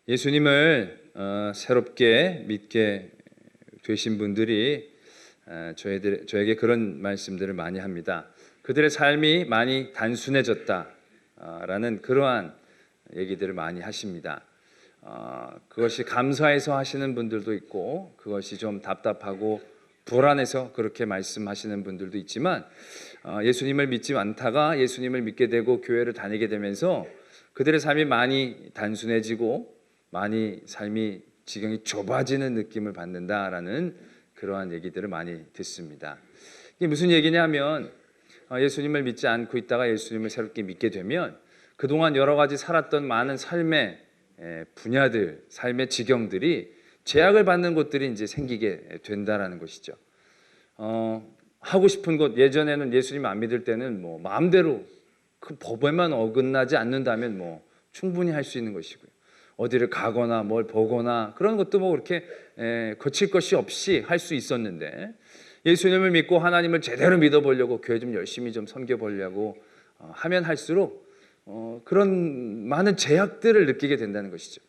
예수님을 새롭게 믿게 되신 분들이 저에게 그런 말씀들을 많이 합니다. 그들의 삶이 많이 단순해졌다라는 그러한 얘기들을 많이 하십니다. 그것이 감사해서 하시는 분들도 있고, 그것이 좀 답답하고 불안해서 그렇게 말씀하시는 분들도 있지만, 예수님을 믿지 않다가 예수님을 믿게 되고 교회를 다니게 되면서 그들의 삶이 많이 단순해지고 많이 삶이 지경이 좁아지는 느낌을 받는다라는 그러한 얘기들을 많이 듣습니다. 이게 무슨 얘기냐면, 예수님을 믿지 않고 있다가 예수님을 새롭게 믿게 되면 그동안 여러 가지 살았던 많은 삶의 분야들, 삶의 지경들이 제약을 받는 것들이 이제 생기게 된다라는 것이죠. 하고 싶은 것, 예전에는 예수님 안 믿을 때는 뭐 마음대로 그 법에만 어긋나지 않는다면 뭐 충분히 할 수 있는 것이고요. 어디를 가거나 뭘 보거나 그런 것도 뭐 그렇게 거칠 것이 없이 할 수 있었는데, 예수님을 믿고 하나님을 제대로 믿어보려고 교회 좀 열심히 좀 섬겨보려고 하면 할수록 그런 많은 제약들을 느끼게 된다는 것이죠.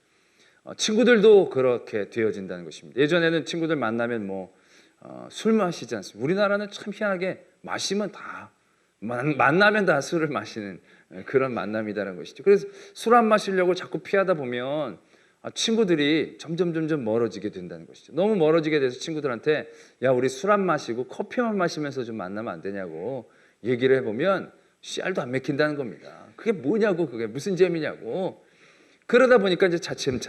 친구들도 그렇게 되어진다는 것입니다. 예전에는 친구들 만나면 뭐 술 마시지 않습니다. 우리나라는 참 희한하게 마시면 다 만나면 다 술을 마시는 그런 만남이다라는 것이죠. 그래서 술 안 마시려고 자꾸 피하다 보면 친구들이 점점 멀어지게 된다는 것이죠. 너무 멀어지게 돼서 친구들한테 야, 우리 술 안 마시고 커피만 마시면서 좀 만나면 안 되냐고 얘기를 해보면 씨알도 안 맥힌다는 겁니다. 그게 뭐냐고, 그게 무슨 재미냐고. 그러다 보니까 이제 차츰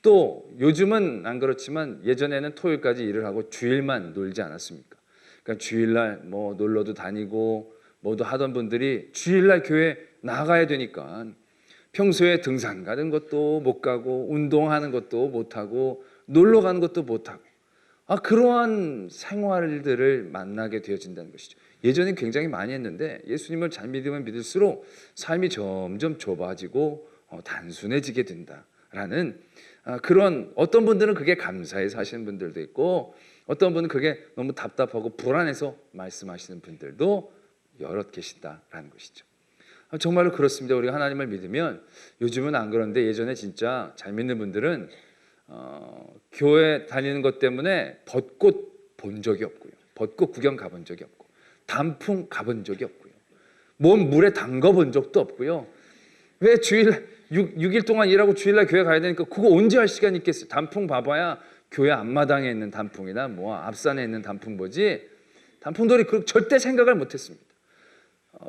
또 요즘은 안 그렇지만 예전에는 토요일까지 일을 하고 주일만 놀지 않았습니까? 그러니까 주일날 뭐 놀러도 다니고 뭐도 하던 분들이 주일날 교회 나가야 되니까 평소에 등산 가는 것도 못 가고 운동하는 것도 못 하고 놀러 가는 것도 못 하고 그러한 생활들을 만나게 되어진다는 것이죠. 예전엔 굉장히 많이 했는데 예수님을 잘 믿으면 믿을수록 삶이 점점 좁아지고 단순해지게 된다라는 그런, 어떤 분들은 그게 감사해서 하시는 분들도 있고, 어떤 분은 그게 너무 답답하고 불안해서 말씀하시는 분들도 여럿 계신다라는 것이죠. 정말로 그렇습니다. 우리가 하나님을 믿으면, 요즘은 안 그런데 예전에 진짜 잘 믿는 분들은 교회 다니는 것 때문에 벚꽃 본 적이 없고요, 벚꽃 구경 가본 적이 없고, 단풍 가본 적이 없고요, 몸 물에 담가 본 적도 없고요. 왜 주일 6일 동안 일하고 주일날 교회 가야 되니까 그거 언제 할 시간이 있겠어요? 단풍 봐봐야 교회 앞마당에 있는 단풍이나 뭐 앞산에 있는 단풍 보지, 단풍돌이 절대 생각을 못했습니다.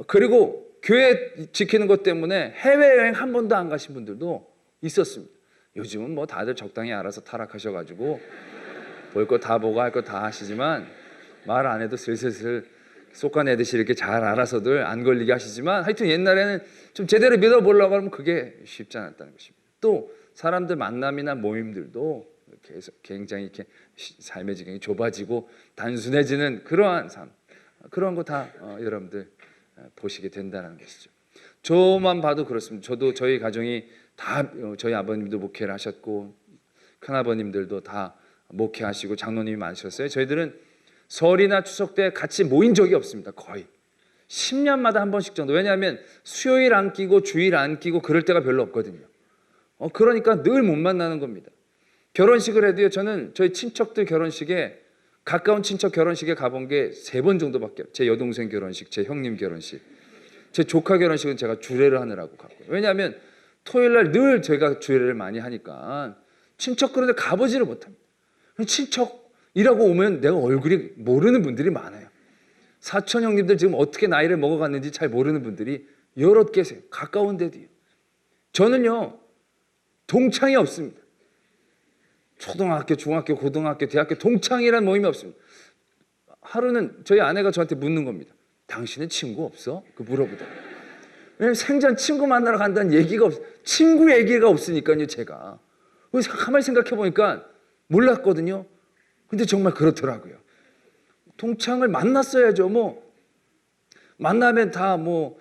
그리고 교회 지키는 것 때문에 해외여행 한 번도 안 가신 분들도 있었습니다. 요즘은 뭐 다들 적당히 알아서 타락하셔가지고 볼 거 다 보고 할 거 다 하시지만, 말 안 해도 슬슬 쏟아내듯이 이렇게 잘 알아서들 안 걸리게 하시지만, 하여튼 옛날에는 좀 제대로 믿어보려고 하면 그게 쉽지 않았다는 것입니다. 또 사람들 만남이나 모임들도 계속 굉장히 이렇게 삶의 지경이 좁아지고 단순해지는 그러한 삶, 그런 거 다 여러분들 보시게 된다는 것이죠. 저만 봐도 그렇습니다. 저도 저희 가정이 다, 저희 아버님도 목회를 하셨고 큰아버님들도 다 목회하시고 장로님이 많으셨어요. 저희들은 설이나 추석 때 같이 모인 적이 없습니다. 거의 10년마다 한 번씩 정도. 왜냐하면 수요일 안 끼고 주일 안 끼고 그럴 때가 별로 없거든요. 그러니까 늘 못 만나는 겁니다. 결혼식을 해도요, 저는 저희 친척들 결혼식에, 가까운 친척 결혼식에 가본 게 3번 정도밖에, 제 여동생 결혼식, 제 형님 결혼식, 제 조카 결혼식은 제가 주례를 하느라고 갔고요. 왜냐하면 토요일날 늘 제가 주례를 많이 하니까 친척 그런데 가보지를 못합니다. 친척이라고 오면 내가 얼굴이 모르는 분들이 많아요. 사촌 형님들 지금 어떻게 나이를 먹어갔는지 잘 모르는 분들이 여럿 계세요. 가까운 데도요. 저는요, 동창이 없습니다. 초등학교, 중학교, 고등학교, 대학교 동창이란 모임이 없습니다. 하루는 저희 아내가 저한테 묻는 겁니다. 당신은 친구 없어? 그 물어보다. 왜냐면 생전 친구 만나러 간다는 얘기가 친구 얘기가 없으니까요, 제가. 그래서 가만히 생각해 보니까 몰랐거든요. 근데 정말 그렇더라고요. 동창을 만났어야죠. 뭐 만나면 다 뭐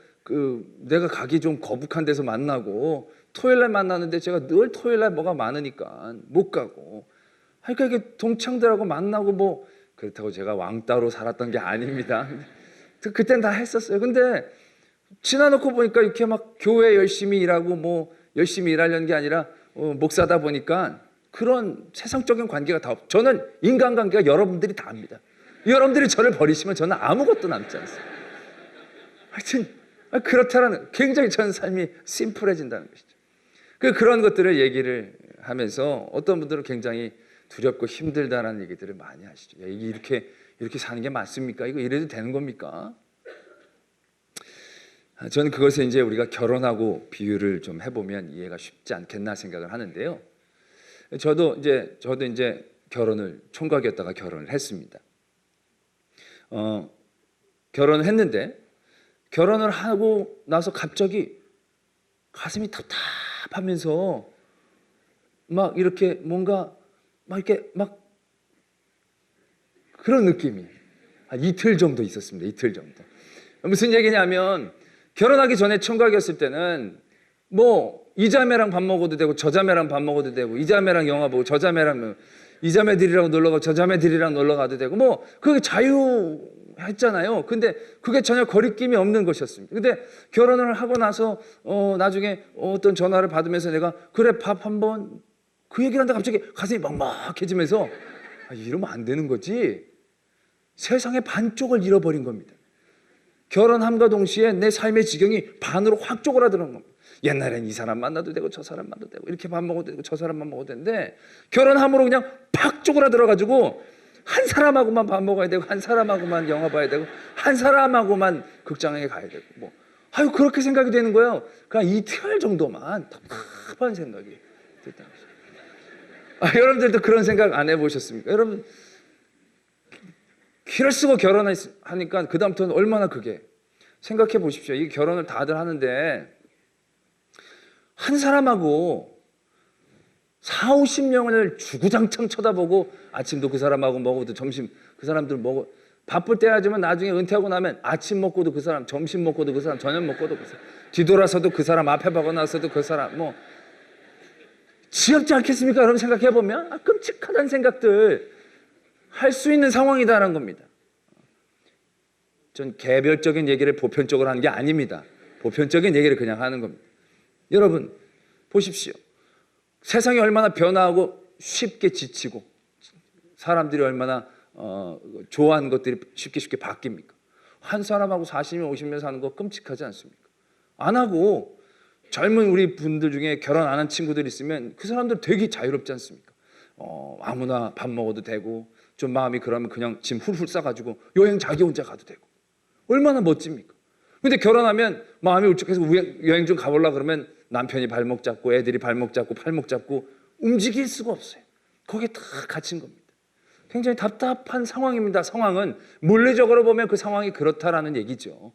내가 가기 좀 거북한 데서 만나고, 토요일날 만나는데 제가 늘 토요일날 뭐가 많으니까 못 가고, 그러니까 이게 동창들하고 만나고, 뭐 그렇다고 제가 왕따로 살았던 게 아닙니다. 그땐 다 했었어요. 근데 지나놓고 보니까 이렇게 막 교회 열심히 일하고 뭐 열심히 일하려는 게 아니라 목사다 보니까 그런 세상적인 관계가 다 저는 인간관계가 여러분들이 다 압니다. 여러분들이 저를 버리시면 저는 아무것도 남지 않습니다. 하여튼 그렇다라는 굉장히 저는 삶이 심플해진다는 것이죠. 그런 것들을 얘기를 하면서 어떤 분들은 굉장히 두렵고 힘들다라는 얘기들을 많이 하시죠. 야, 이게 이렇게 사는 게 맞습니까? 이거 이래도 되는 겁니까? 저는 그것을 이제 우리가 결혼하고 비유를 좀 해보면 이해가 쉽지 않겠나 생각을 하는데요. 저도 이제 결혼을 총각이었다가 결혼을 했습니다. 결혼을 했는데 결혼을 하고 나서 갑자기 가슴이 답답하면서 막 이렇게 뭔가 막 이렇게 막 그런 느낌이 한 이틀 정도 있었습니다. 이틀 정도. 무슨 얘기냐면 결혼하기 전에 총각이었을 때는 뭐 이 자매랑 밥 먹어도 되고 저 자매랑 밥 먹어도 되고 이 자매랑 영화 보고 저 자매랑 이 자매들이랑 놀러 가고 저 자매들이랑 놀러 가도 되고 뭐 그게 자유했잖아요. 근데 그게 전혀 거리낌이 없는 것이었습니다. 근데 결혼을 하고 나서 나중에 어떤 전화를 받으면서 내가 그래 밥 한번 그 얘기를 하는데 갑자기 가슴이 막막해지면서 이러면 안 되는 거지. 세상의 반쪽을 잃어버린 겁니다. 결혼함과 동시에 내 삶의 지경이 반으로 확 쪼그라드는 겁니다. 옛날엔 이 사람 만나도 되고 저 사람 만나도 되고 이렇게 밥 먹어도 되고 저 사람만 먹어도 되는데 결혼함으로 그냥 팍 쪼그라들어가지고 한 사람하고만 밥 먹어야 되고 한 사람하고만 영화 봐야 되고 한 사람하고만 극장에 가야 되고 뭐 그렇게 생각이 되는 거예요. 그냥 이틀 정도만 답답한 생각이 들다는 거죠. 여러분들도 그런 생각 안 해보셨습니까? 여러분 키를 쓰고 결혼하니까 그 다음부터는 얼마나 그게 생각해 보십시오. 이 결혼을 다들 하는데 한 사람하고 40-50명을 주구장창 쳐다보고 아침도 그 사람하고 먹어도 점심 그 사람들 먹어 바쁠 때 하지만 나중에 은퇴하고 나면 아침 먹고도 그 사람, 점심 먹고도 그 사람, 저녁 먹고도 그 사람, 뒤돌아서도 그 사람, 앞에 보고 나서도 그 사람, 뭐 지겹지 않겠습니까? 여러분 생각해 보면 끔찍하다는 생각들 할 수 있는 상황이다라는 겁니다. 전 개별적인 얘기를 보편적으로 하는 게 아닙니다. 보편적인 얘기를 그냥 하는 겁니다. 여러분 보십시오. 세상이 얼마나 변화하고 쉽게 지치고 사람들이 얼마나 좋아하는 것들이 쉽게 바뀝니까? 한 사람하고 40년 50년 사는 거 끔찍하지 않습니까? 안 하고 젊은 우리 분들 중에 결혼 안 한 친구들 있으면 그 사람들 되게 자유롭지 않습니까? 아무나 밥 먹어도 되고 좀 마음이 그러면 그냥 짐 훌훌 싸가지고 여행 자기 혼자 가도 되고 얼마나 멋집니까? 근데 결혼하면 마음이 울적해서 여행 좀 가보려고 그러면 남편이 발목 잡고 애들이 발목 잡고 팔목 잡고 움직일 수가 없어요. 거기에 다 갇힌 겁니다. 굉장히 답답한 상황입니다. 상황은 물리적으로 보면 그 상황이 그렇다라는 얘기죠.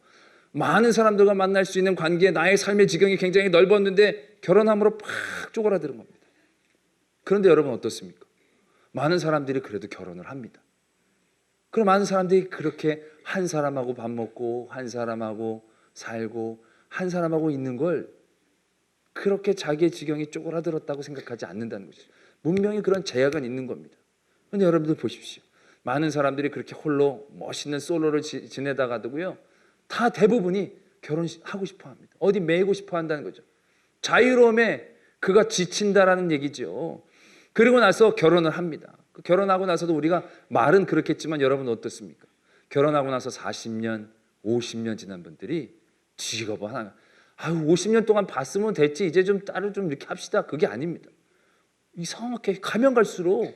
많은 사람들과 만날 수 있는 관계에 나의 삶의 지경이 굉장히 넓었는데 결혼함으로 팍 쪼그라드는 겁니다. 그런데 여러분 어떻습니까? 많은 사람들이 그래도 결혼을 합니다. 그럼 많은 사람들이 그렇게 한 사람하고 밥 먹고 한 사람하고 살고 한 사람하고 있는 걸 그렇게 자기의 지경이 쪼그라들었다고 생각하지 않는다는 것이죠. 분명히 그런 제약은 있는 겁니다. 그런데 여러분들 보십시오. 많은 사람들이 그렇게 홀로 멋있는 솔로를 지내다가도요 다 대부분이 결혼하고 싶어 합니다. 어디 매이고 싶어 한다는 거죠. 자유로움에 그가 지친다라는 얘기죠. 그리고 나서 결혼을 합니다. 결혼하고 나서도 우리가 말은 그렇겠지만 여러분 어떻습니까? 결혼하고 나서 40년, 50년 지난 분들이 직업 하나 50년 동안 봤으면 됐지 이제 좀 따로 좀 이렇게 합시다. 그게 아닙니다. 이상하게 가면 갈수록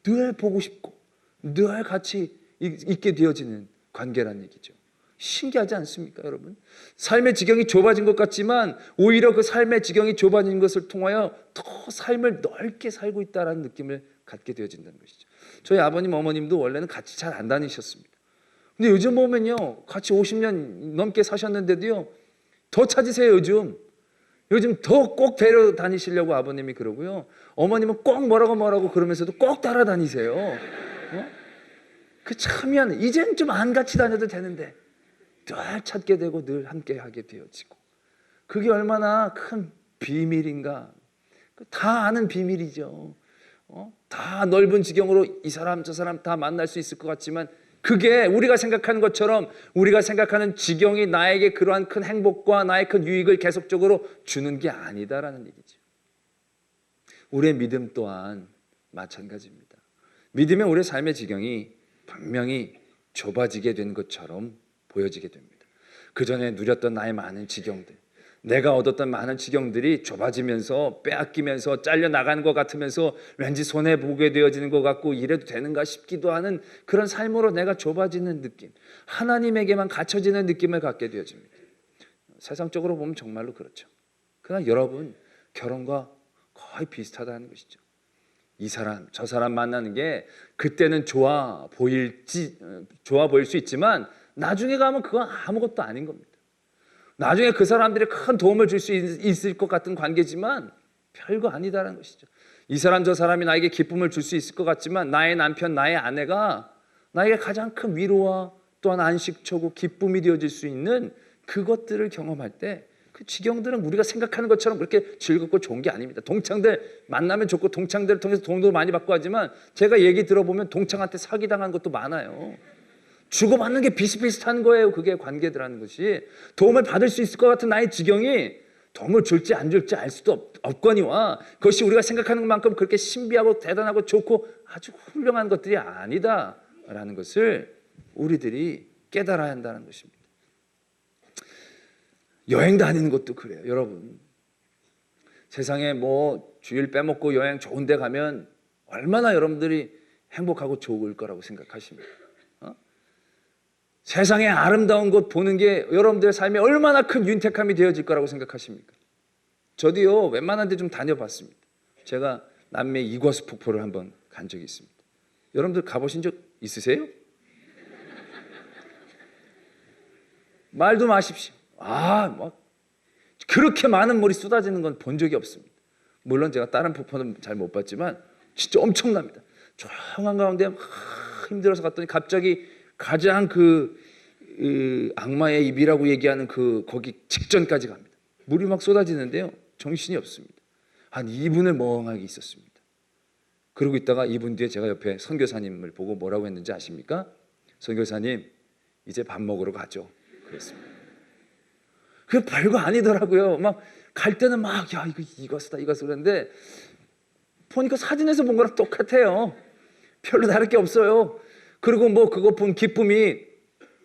늘 보고 싶고 늘 같이 있게 되어지는 관계라는 얘기죠. 신기하지 않습니까, 여러분? 삶의 지경이 좁아진 것 같지만 오히려 그 삶의 지경이 좁아진 것을 통하여 더 삶을 넓게 살고 있다는 느낌을 갖게 되어진다는 것이죠. 저희 아버님, 어머님도 원래는 같이 잘 안 다니셨습니다. 근데 요즘 보면요, 같이 50년 넘게 사셨는데도요, 더 찾으세요, 요즘 더 꼭 데려다니시려고 아버님이 그러고요. 어머님은 꼭 뭐라고 그러면서도 꼭 따라다니세요. 그 참 미안해. 이젠 좀 안 같이 다녀도 되는데 늘 찾게 되고 늘 함께 하게 되어지고 그게 얼마나 큰 비밀인가. 다 아는 비밀이죠. 다 넓은 지경으로 이 사람 저 사람 다 만날 수 있을 것 같지만 그게 우리가 생각하는 것처럼 우리가 생각하는 지경이 나에게 그러한 큰 행복과 나의 큰 유익을 계속적으로 주는 게 아니다라는 얘기죠. 저희 아버님 어머님도 원래는 같이 잘 안 다니셨습니다. 근데 요즘 보면요, 같이 50년 넘게 사셨는데도요, 더 찾으세요, 요즘. 우리의 믿음 또한 마찬가지입니다. 믿으면 우리의 삶의 지경이 분명히 좁아지게 된 것처럼 보여지게 됩니다. 그 전에 누렸던 나의 많은 지경들, 내가 얻었던 많은 지경들이 좁아지면서 빼앗기면서 잘려나가는 것 같으면서 왠지 손해보게 되어지는 것 같고 이래도 되는가 싶기도 하는 그런 삶으로 내가 좁아지는 느낌, 하나님에게만 갇혀지는 느낌을 갖게 되어집니다. 세상적으로 보면 정말로 그렇죠. 그러나 여러분, 결혼과 거의 비슷하다는 것이죠. 이 사람 저 사람 만나는 게 그때는 좋아 보일 수 있지만 나중에 가면 그건 아무것도 아닌 겁니다. 나중에 그 사람들이 큰 도움을 줄 수 있을 것 같은 관계지만 별거 아니다라는 것이죠. 이 사람 저 사람이 나에게 기쁨을 줄 수 있을 것 같지만 나의 남편 나의 아내가 나에게 가장 큰 위로와 또한 안식처고 기쁨이 되어질 수 있는 그것들을 경험할 때 그 지경들은 우리가 생각하는 것처럼 그렇게 즐겁고 좋은 게 아닙니다. 동창들 만나면 좋고 동창들을 통해서 도움도 많이 받고 하지만 제가 얘기 들어보면 동창한테 사기당한 것도 많아요. 주고받는 게 비슷비슷한 거예요. 그게 관계들하는 것이. 도움을 받을 수 있을 것 같은 나의 지경이 도움을 줄지 안 줄지 알 수도 없거니와 그것이 우리가 생각하는 것만큼 그렇게 신비하고 대단하고 좋고 아주 훌륭한 것들이 아니다라는 것을 우리들이 깨달아야 한다는 것입니다. 여행 다니는 것도 그래요. 여러분, 세상에 뭐 주일 빼먹고 여행 좋은 데 가면 얼마나 여러분들이 행복하고 좋을 거라고 생각하십니까? 세상의 아름다운 곳 보는 게 여러분들의 삶에 얼마나 큰 윤택함이 되어질 거라고 생각하십니까? 저도요, 웬만한 데 좀 다녀봤습니다. 제가 남미 이과수 폭포를 한번 간 적이 있습니다. 여러분들 가보신 적 있으세요? 말도 마십시오. 막 그렇게 많은 물이 쏟아지는 건 본 적이 없습니다. 물론 제가 다른 폭포는 잘 못 봤지만 진짜 엄청납니다. 조용한 가운데 막 힘들어서 갔더니 갑자기 가장 악마의 입이라고 얘기하는 거기 직전까지 갑니다. 물이 막 쏟아지는데요, 정신이 없습니다. 한 2분을 멍하게 있었습니다. 그러고 있다가 2분 뒤에 제가 옆에 선교사님을 보고 뭐라고 했는지 아십니까? 선교사님, 이제 밥 먹으러 가죠. 그랬습니다. 그게 별거 아니더라고요. 막 갈 때는 막 야 이것이다 그랬는데 보니까 사진에서 본 거랑 똑같아요. 별로 다를 게 없어요. 그리고 뭐 그거 본 기쁨이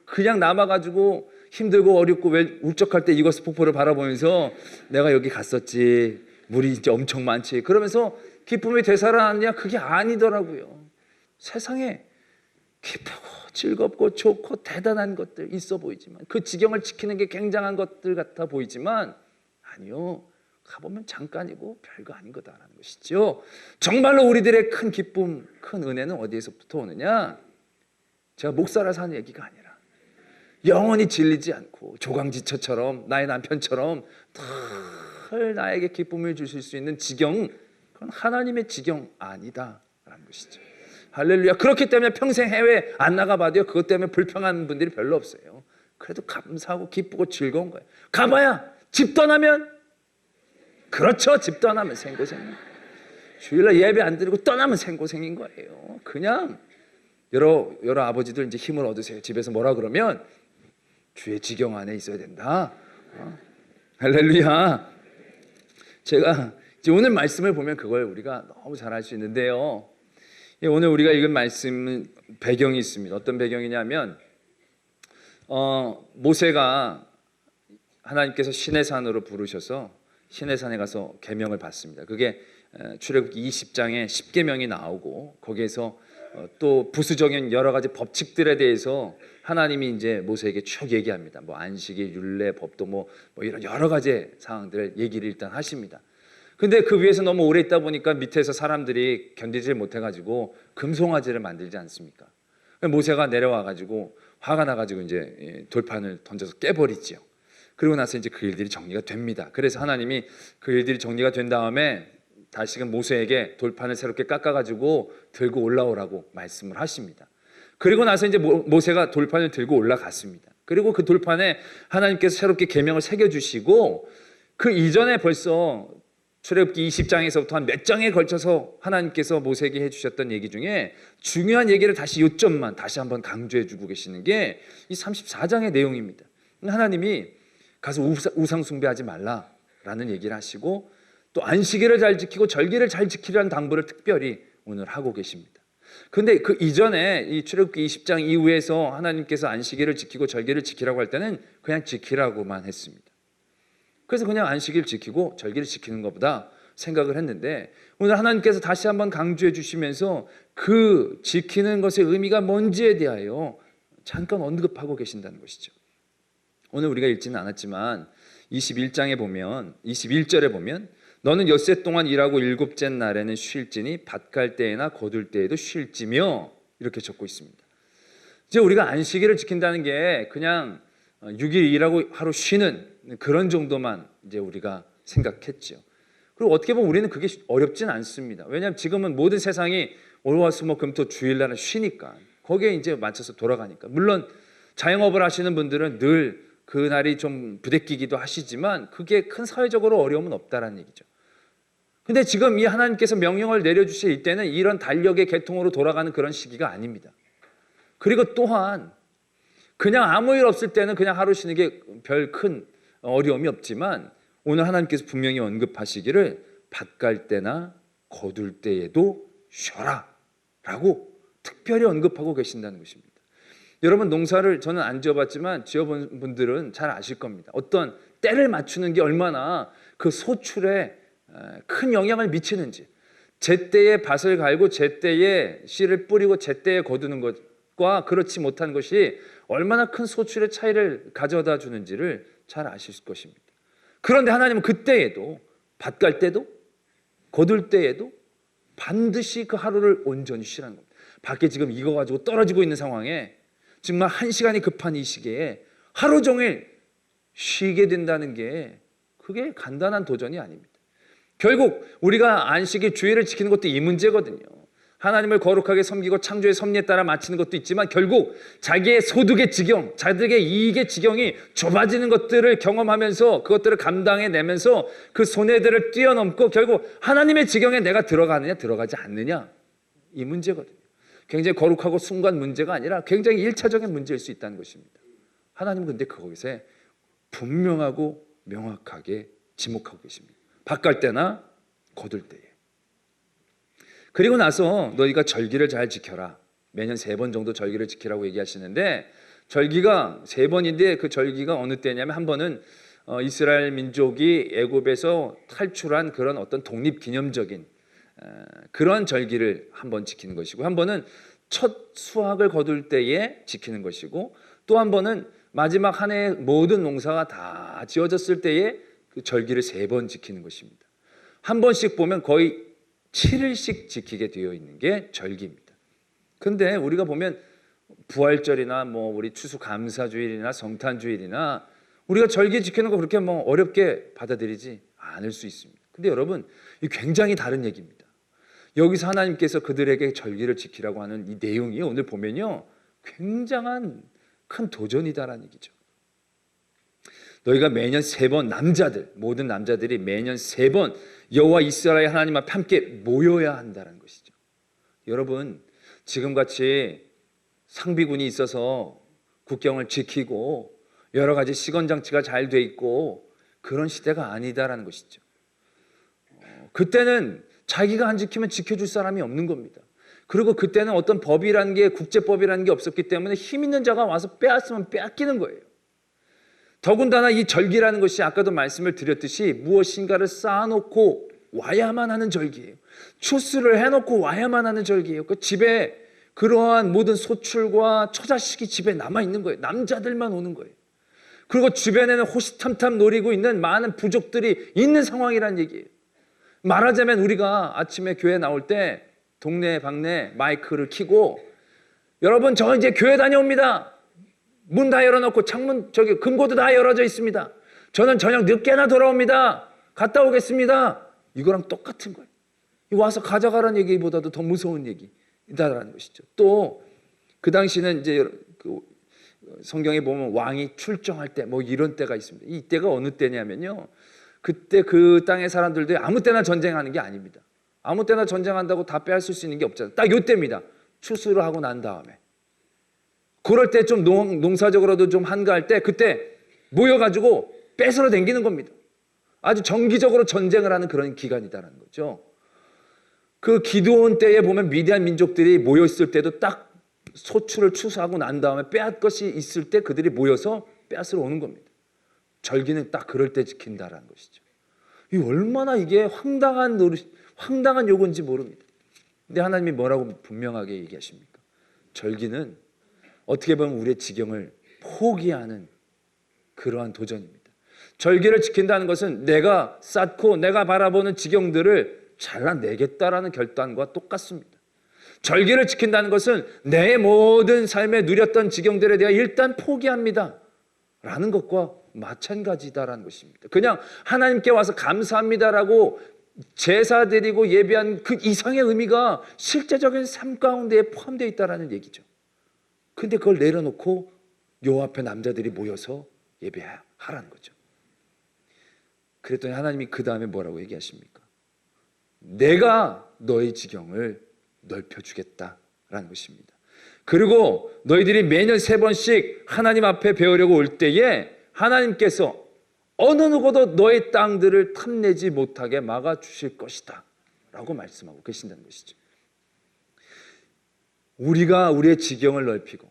그냥 남아가지고 힘들고 어렵고 왜 울적할 때 이과수 폭포를 바라보면서 내가 여기 갔었지, 물이 진짜 엄청 많지, 그러면서 기쁨이 되살아났냐? 그게 아니더라고요. 세상에 기쁘고 즐겁고 좋고 대단한 것들 있어 보이지만, 그 지경을 지키는 게 굉장한 것들 같아 보이지만 아니요, 가보면 잠깐이고 별거 아닌 거다라는 것이죠. 정말로 우리들의 큰 기쁨, 큰 은혜는 어디에서부터 오느냐? 제가 목사라서 하는 얘기가 아니라 영원히 질리지 않고 조강지처럼 나의 남편처럼 늘 나에게 기쁨을 주실 수 있는 지경, 그건 하나님의 지경 아니다라는 것이죠. 할렐루야. 그렇기 때문에 평생 해외 안 나가봐도요, 그것 때문에 불평하는 분들이 별로 없어요. 그래도 감사하고 기쁘고 즐거운 거예요. 가봐야 집 떠나면, 그렇죠, 집 떠나면 생고생. 주일날 예배 안 드리고 떠나면 생고생인 거예요. 그냥 여러 아버지들 이제 힘을 얻으세요. 집에서 뭐라 그러면 주의 지경 안에 있어야 된다. 할렐루야. 제가 이제 오늘 말씀을 보면 그걸 우리가 너무 잘 알 수 있는데요, 오늘 우리가 읽은 말씀은 배경이 있습니다. 어떤 배경이냐면 모세가 하나님께서 시내산으로 부르셔서 시내산에 가서 계명을 받습니다. 그게 출애굽기 20장에 10계명이 나오고 거기에서 또 부수적인 여러 가지 법칙들에 대해서 하나님이 이제 모세에게 쭉 얘기합니다. 뭐 안식일, 율례, 법도 뭐 이런 여러 가지 사항들을 얘기를 일단 하십니다. 근데 그 위에서 너무 오래 있다 보니까 밑에서 사람들이 견디질 못해가지고 금송아지를 만들지 않습니까? 모세가 내려와가지고 화가 나가지고 이제 돌판을 던져서 깨버리지요. 그리고 나서 이제 그 일들이 정리가 됩니다. 그래서 하나님이 그 일들이 정리가 된 다음에 다시금 모세에게 돌판을 새롭게 깎아가지고 들고 올라오라고 말씀을 하십니다. 그리고 나서 이제 모세가 돌판을 들고 올라갔습니다. 그리고 그 돌판에 하나님께서 새롭게 계명을 새겨주시고, 그 이전에 벌써 출애굽기 20장에서부터 한 몇 장에 걸쳐서 하나님께서 모세에게 해주셨던 얘기 중에 중요한 얘기를 다시 요점만 다시 한번 강조해주고 계시는 게 이 34장의 내용입니다. 하나님이 가서 우상 숭배하지 말라라는 얘기를 하시고, 또 안식일을 잘 지키고 절기를 잘 지키라는 당부를 특별히 오늘 하고 계십니다. 근데 그 이전에 이 출애굽기 20장 이후에서 하나님께서 안식일을 지키고 절기를 지키라고 할 때는 그냥 지키라고만 했습니다. 그래서 그냥 안식일 지키고 절기를 지키는 것보다 생각을 했는데, 오늘 하나님께서 다시 한번 강조해 주시면서 그 지키는 것의 의미가 뭔지에 대하여 잠깐 언급하고 계신다는 것이죠. 오늘 우리가 읽지는 않았지만 21절에 보면 너는 엿새 동안 일하고 일곱째 날에는 쉴지니 밭 갈 때에나 거둘 때에도 쉴지며, 이렇게 적고 있습니다. 이제 우리가 안식일을 지킨다는 게 그냥 6일 일하고 하루 쉬는 그런 정도만 이제 우리가 생각했죠. 그리고 어떻게 보면 우리는 그게 어렵진 않습니다. 왜냐하면 지금은 모든 세상이 월화수목금토 주일날은 쉬니까 거기에 이제 맞춰서 돌아가니까. 물론 자영업을 하시는 분들은 늘 그날이 좀 부대끼기도 하시지만 그게 큰 사회적으로 어려움은 없다라는 얘기죠. 근데 지금 이 하나님께서 명령을 내려주실 이때는 이런 달력의 계통으로 돌아가는 그런 시기가 아닙니다. 그리고 또한 그냥 아무 일 없을 때는 그냥 하루 쉬는 게 별 큰 어려움이 없지만, 오늘 하나님께서 분명히 언급하시기를 밭 갈 때나 거둘 때에도 쉬어라 라고 특별히 언급하고 계신다는 것입니다. 여러분, 농사를 저는 안 지어봤지만 지어본 분들은 잘 아실 겁니다. 어떤 때를 맞추는 게 얼마나 그 소출에 큰 영향을 미치는지, 제때에 밭을 갈고 제때에 씨를 뿌리고 제때에 거두는 것과 그렇지 못한 것이 얼마나 큰 소출의 차이를 가져다 주는지를 잘 아실 것입니다. 그런데 하나님은 그때에도, 밭 갈 때도 거둘 때에도 반드시 그 하루를 온전히 쉬라는 겁니다. 밖에 지금 익어가지고 떨어지고 있는 상황에 정말 한 시간이 급한 이 시기에 하루 종일 쉬게 된다는 게 그게 간단한 도전이 아닙니다. 결국 우리가 안식일 주일을 지키는 것도 이 문제거든요. 하나님을 거룩하게 섬기고 창조의 섭리에 따라 마치는 것도 있지만 결국 자기의 소득의 지경, 자들에게 이익의 지경이 좁아지는 것들을 경험하면서 그것들을 감당해내면서 그 손해들을 뛰어넘고 결국 하나님의 지경에 내가 들어가느냐 들어가지 않느냐, 이 문제거든요. 굉장히 거룩하고 순간 문제가 아니라 굉장히 1차적인 문제일 수 있다는 것입니다. 하나님은 근데 그것에 분명하고 명확하게 지목하고 계십니다. 밭 갈 때나 거둘 때에. 그리고 나서 너희가 절기를 잘 지켜라. 매년 3번 정도 절기를 지키라고 얘기하시는데, 절기가 3번인데 그 절기가 어느 때냐면, 한 번은 이스라엘 민족이 애굽에서 탈출한 그런 어떤 독립기념적인 그런 절기를 한 번 지키는 것이고, 한 번은 첫 수확을 거둘 때에 지키는 것이고, 또 한 번은 마지막 한 해의 모든 농사가 다 지어졌을 때에 그 절기를 3번 지키는 것입니다. 한 번씩 보면 거의 7일씩 지키게 되어 있는 게 절기입니다. 근데 우리가 보면 부활절이나 뭐 우리 추수감사주일이나 성탄주일이나 우리가 절기 지키는 거 그렇게 뭐 어렵게 받아들이지 않을 수 있습니다. 근데 여러분, 이 굉장히 다른 얘기입니다. 여기서 하나님께서 그들에게 절기를 지키라고 하는 이 내용이 오늘 보면요, 굉장한 큰 도전이다라는 얘기죠. 너희가 매년 3번, 모든 남자들이 매년 3번 여호와 이스라엘 하나님 앞에 함께 모여야 한다는 것이죠. 여러분, 지금같이 상비군이 있어서 국경을 지키고 여러 가지 시건장치가 잘 돼 있고 그런 시대가 아니다라는 것이죠. 그때는 자기가 안 지키면 지켜줄 사람이 없는 겁니다. 그리고 그때는 어떤 법이라는 게, 국제법이라는 게 없었기 때문에 힘 있는 자가 와서 빼앗으면 빼앗기는 거예요. 더군다나 이 절기라는 것이 아까도 말씀을 드렸듯이 무엇인가를 쌓아놓고 와야만 하는 절기예요. 추수를 해놓고 와야만 하는 절기예요. 그 집에 그러한 모든 소출과 처자식이 집에 남아있는 거예요. 남자들만 오는 거예요. 그리고 주변에는 호시탐탐 노리고 있는 많은 부족들이 있는 상황이라는 얘기예요. 말하자면 우리가 아침에 교회 나올 때 동네 방네 마이크를 켜고, 여러분 저 이제 교회 다녀옵니다. 문 다 열어놓고 창문 금고도 다 열어져 있습니다. 저는 저녁 늦게나 돌아옵니다. 갔다 오겠습니다. 이거랑 똑같은 거예요. 와서 가져가라는 얘기보다도 더 무서운 얘기다라는 것이죠. 또 그 당시는 이제 그 성경에 보면 왕이 출정할 때 뭐 이런 때가 있습니다. 이 때가 어느 때냐면요, 그때 그 땅의 사람들도 아무 때나 전쟁하는 게 아닙니다. 아무 때나 전쟁한다고 다 빼앗을 수 있는 게 없잖아요. 딱 이때입니다. 추수를 하고 난 다음에. 그럴 때 좀 농사적으로도 좀 한가할 때 그때 모여가지고 뺏으러 댕기는 겁니다. 아주 정기적으로 전쟁을 하는 그런 기간이다라는 거죠. 그 기드온 때에 보면 미디안 민족들이 모였을 때도 딱 소출을 추수하고 난 다음에 빼앗 것이 있을 때 그들이 모여서 빼앗으러 오는 겁니다. 절기는 딱 그럴 때 지킨다라는 것이죠. 이 얼마나 이게 황당한 요구인지 모릅니다. 근데 하나님이 뭐라고 분명하게 얘기하십니까? 절기는 어떻게 보면 우리의 지경을 포기하는 그러한 도전입니다. 절기를 지킨다는 것은 내가 쌓고 내가 바라보는 지경들을 잘라내겠다라는 결단과 똑같습니다. 절기를 지킨다는 것은 내 모든 삶에 누렸던 지경들에 대해 일단 포기합니다 라는 것과 마찬가지다라는 것입니다. 그냥 하나님께 와서 감사합니다라고 제사 드리고 예배한 그 이상의 의미가 실제적인 삶 가운데에 포함되어 있다는 얘기죠. 근데 그걸 내려놓고 요 앞에 남자들이 모여서 예배하라는 거죠. 그랬더니 하나님이 그 다음에 뭐라고 얘기하십니까? 내가 너의 지경을 넓혀주겠다라는 것입니다. 그리고 너희들이 매년 3번씩 하나님 앞에 배우려고 올 때에 하나님께서 어느 누구도 너의 땅들을 탐내지 못하게 막아주실 것이다 라고 말씀하고 계신다는 것이죠. 우리가 우리의 지경을 넓히고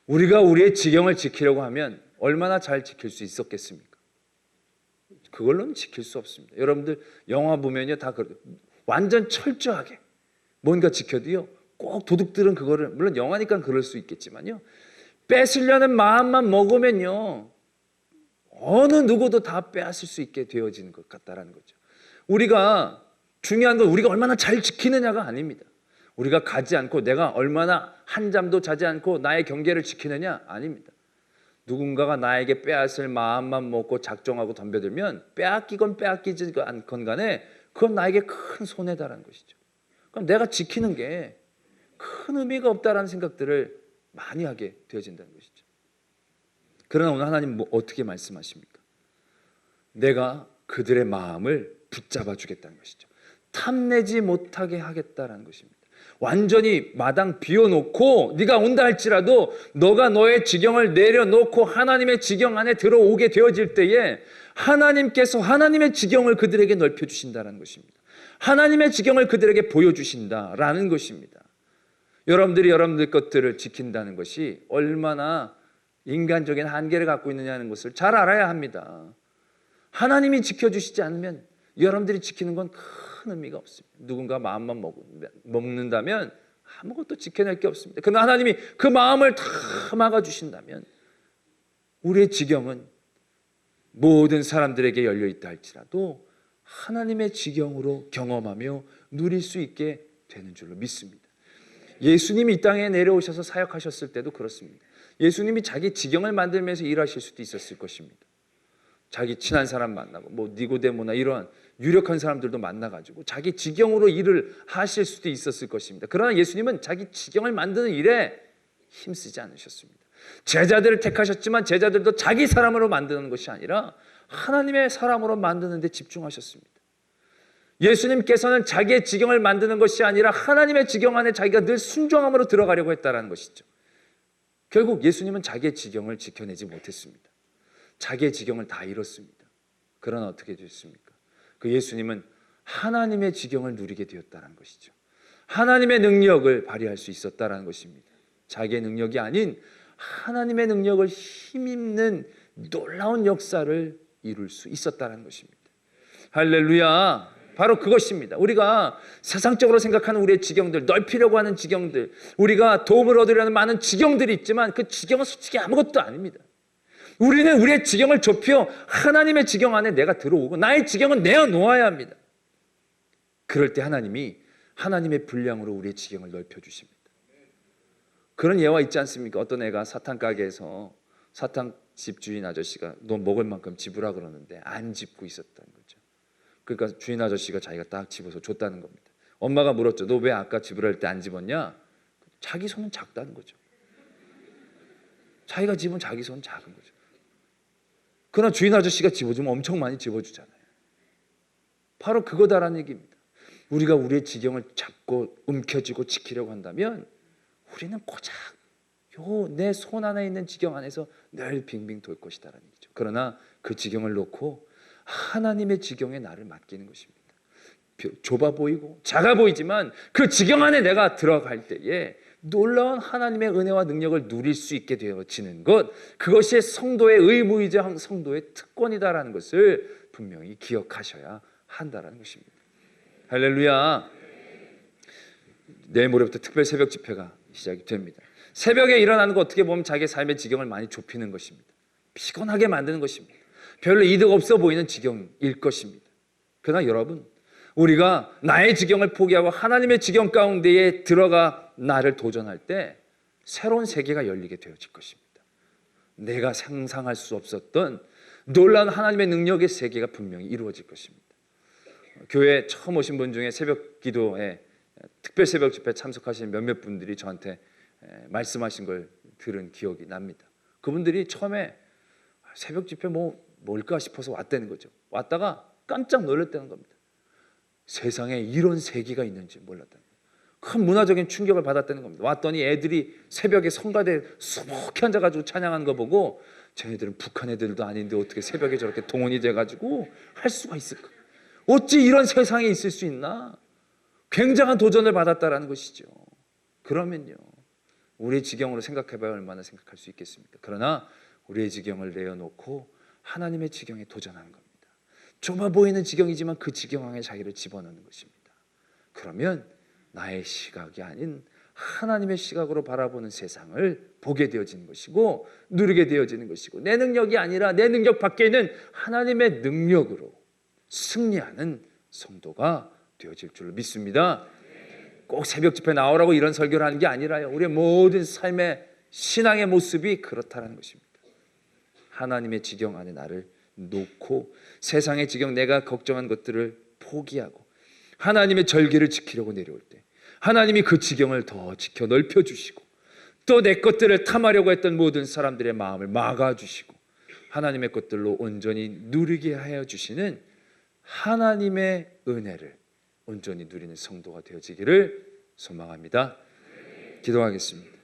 우리가 우리의 지경을 지키려고 하면 얼마나 잘 지킬 수 있었겠습니까? 그걸로는 지킬 수 없습니다. 여러분들 영화 보면요 다 완전 철저하게 뭔가 지켜도요 꼭 도둑들은 그거를 물론 영화니까 그럴 수 있겠지만요 뺏으려는 마음만 먹으면요 어느 누구도 다 빼앗을 수 있게 되어지는 것 같다라는 거죠. 우리가 중요한 건 우리가 얼마나 잘 지키느냐가 아닙니다. 우리가 가지 않고 내가 얼마나 한 잠도 자지 않고 나의 경계를 지키느냐 아닙니다. 누군가가 나에게 빼앗을 마음만 먹고 작정하고 덤벼들면 빼앗기건 빼앗기지 않건 간에 그건 나에게 큰 손해다라는 것이죠. 그럼 내가 지키는 게 큰 의미가 없다라는 생각들을 많이 하게 되어진다는 것이죠. 그러나 오늘 하나님 어떻게 말씀하십니까? 내가 그들의 마음을 붙잡아 주겠다는 것이죠. 탐내지 못하게 하겠다라는 것입니다. 완전히 마당 비워놓고 네가 온다 할지라도 너가 너의 지경을 내려놓고 하나님의 지경 안에 들어오게 되어질 때에 하나님께서 하나님의 지경을 그들에게 넓혀주신다는 것입니다. 하나님의 지경을 그들에게 보여주신다라는 것입니다. 여러분들이 여러분들 것들을 지킨다는 것이 얼마나 인간적인 한계를 갖고 있느냐는 것을 잘 알아야 합니다. 하나님이 지켜주시지 않으면 여러분들이 지키는 건 큰 의미가 없습니다. 누군가 마음만 먹는다면 아무것도 지켜낼 게 없습니다. 그러나 하나님이 그 마음을 다 막아주신다면 우리의 지경은 모든 사람들에게 열려있다 할지라도 하나님의 지경으로 경험하며 누릴 수 있게 되는 줄로 믿습니다. 예수님이 이 땅에 내려오셔서 사역하셨을 때도 그렇습니다. 예수님이 자기 지경을 만들면서 일하실 수도 있었을 것입니다. 자기 친한 사람 만나고 뭐 니고데모나 이러한 유력한 사람들도 만나가지고 자기 지경으로 일을 하실 수도 있었을 것입니다. 그러나 예수님은 자기 지경을 만드는 일에 힘쓰지 않으셨습니다. 제자들을 택하셨지만 제자들도 자기 사람으로 만드는 것이 아니라 하나님의 사람으로 만드는 데 집중하셨습니다. 예수님께서는 자기의 지경을 만드는 것이 아니라 하나님의 지경 안에 자기가 늘 순종함으로 들어가려고 했다는 것이죠. 결국 예수님은 자기의 지경을 지켜내지 못했습니다. 자기의 지경을 다 잃었습니다. 그러나 어떻게 됐습니까? 그 예수님은 하나님의 지경을 누리게 되었다는 것이죠. 하나님의 능력을 발휘할 수 있었다는 것입니다. 자기의 능력이 아닌 하나님의 능력을 힘입는 놀라운 역사를 이룰 수 있었다는 것입니다. 할렐루야. 바로 그것입니다. 우리가 세상적으로 생각하는 우리의 지경들, 넓히려고 하는 지경들, 우리가 도움을 얻으려는 많은 지경들이 있지만 그 지경은 솔직히 아무것도 아닙니다. 우리는 우리의 지경을 좁혀 하나님의 지경 안에 내가 들어오고 나의 지경은 내어놓아야 합니다. 그럴 때 하나님이 하나님의 분량으로 우리의 지경을 넓혀주십니다. 그런 예화 있지 않습니까? 어떤 애가 사탕 가게에서 사탕 집 주인 아저씨가 너 먹을 만큼 집으라 그러는데 안 집고 있었다는 거죠. 그러니까 주인 아저씨가 자기가 딱 집어서 줬다는 겁니다. 엄마가 물었죠. 너 왜 아까 집으라 할 때 안 집었냐? 자기 손은 작다는 거죠. 자기가 집은 자기 손은 작은 거죠. 그러나 주인 아저씨가 집어주면 엄청 많이 집어주잖아요. 바로 그거다라는 얘기입니다. 우리가 우리의 지경을 잡고 움켜쥐고 지키려고 한다면 우리는 고작 내 손 안에 있는 지경 안에서 늘 빙빙 돌 것이다라는 얘기죠. 그러나 그 지경을 놓고 하나님의 지경에 나를 맡기는 것입니다. 좁아 보이고 작아 보이지만 그 지경 안에 내가 들어갈 때에 놀라운 하나님의 은혜와 능력을 누릴 수 있게 되어지는 것, 그것이 성도의 의무이자 성도의 특권이다라는 것을 분명히 기억하셔야 한다라는 것입니다. 할렐루야. 내일 모레부터 특별 새벽 집회가 시작이 됩니다. 새벽에 일어나는 거 어떻게 보면 자기 삶의 지경을 많이 좁히는 것입니다. 피곤하게 만드는 것입니다. 별로 이득 없어 보이는 지경일 것입니다. 그러나 여러분, 우리가 나의 지경을 포기하고 하나님의 지경 가운데에 들어가 나를 도전할 때 새로운 세계가 열리게 되어질 것입니다. 내가 상상할 수 없었던 놀라운 하나님의 능력의 세계가 분명히 이루어질 것입니다. 교회 처음 오신 분 중에 새벽 기도에 특별 새벽 집회 참석하신 몇몇 분들이 저한테 말씀하신 걸 들은 기억이 납니다. 그분들이 처음에 새벽 집회 뭘까 싶어서 왔다는 거죠. 왔다가 깜짝 놀랐다는 겁니다. 세상에 이런 세계가 있는지 몰랐다는 거예요. 큰 문화적인 충격을 받았다는 겁니다. 왔더니 애들이 새벽에 성가대에 수북히 앉아가지고 찬양하는 거 보고 쟤네들은 북한 애들도 아닌데 어떻게 새벽에 저렇게 동원이 돼가지고 할 수가 있을까? 어찌 이런 세상에 있을 수 있나? 굉장한 도전을 받았다라는 것이죠. 그러면요, 우리의 지경으로 생각해봐야 얼마나 생각할 수 있겠습니까? 그러나 우리의 지경을 내어놓고 하나님의 지경에 도전하는 겁니다. 좁아 보이는 지경이지만 그 지경 안에 자기를 집어넣는 것입니다. 그러면 나의 시각이 아닌 하나님의 시각으로 바라보는 세상을 보게 되어지는 것이고 누리게 되어지는 것이고, 내 능력이 아니라 내 능력 밖에 있는 하나님의 능력으로 승리하는 성도가 되어질 줄 믿습니다. 꼭 새벽 집회 나오라고 이런 설교를 하는 게 아니라요, 우리의 모든 삶의 신앙의 모습이 그렇다는 것입니다. 하나님의 지경 안에 나를 놓고 세상의 지경, 내가 걱정한 것들을 포기하고 하나님의 절기를 지키려고 내려올 때 하나님이 그 지경을 더 지켜 넓혀주시고 또 내 것들을 탐하려고 했던 모든 사람들의 마음을 막아주시고 하나님의 것들로 온전히 누리게 하여 주시는 하나님의 은혜를 온전히 누리는 성도가 되어지기를 소망합니다. 기도하겠습니다.